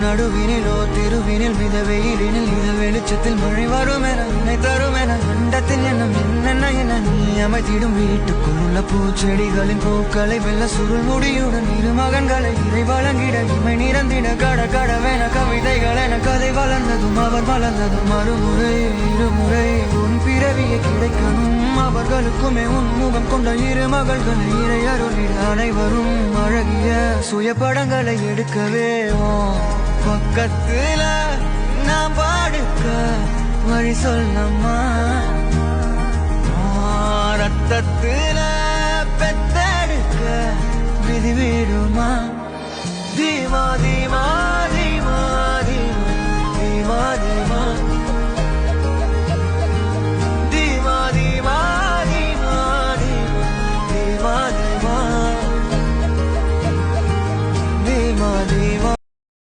நடுவினிலோ திருவினில் மித வெயிலினில் இத வெளிச்சத்தில் மழை வரும் என நினை தரும் என அண்டத்தில் எண்ணம் என்னென்ன என நீ அமைத்திடும் வீட்டுக்குள் உள்ள பூச்செடிகளின் பூக்களை வெல்ல சுருள் முடியுடன் இரு மகன்களை இறை வழங்கிட இமை நிறந்திட கட கடவென கவிதைகள் என கதை வளர்ந்ததும் அவர் வளர்ந்ததும் மறுமுறை இருமுறை உன் பிறவியை கிடைக்கணும் அவர்களுக்குமே உன் முகம் கொண்ட இரு மகள்களை இறை அருளிட அனைவரும் அழகிய சுய படங்களை எடுக்கவே பக்கத்துல நான் பாடுக்க வழி சொல்லம்மா ரத்தத்துல பெத்தெடுக்க விதி விடுமா தீமா தீமா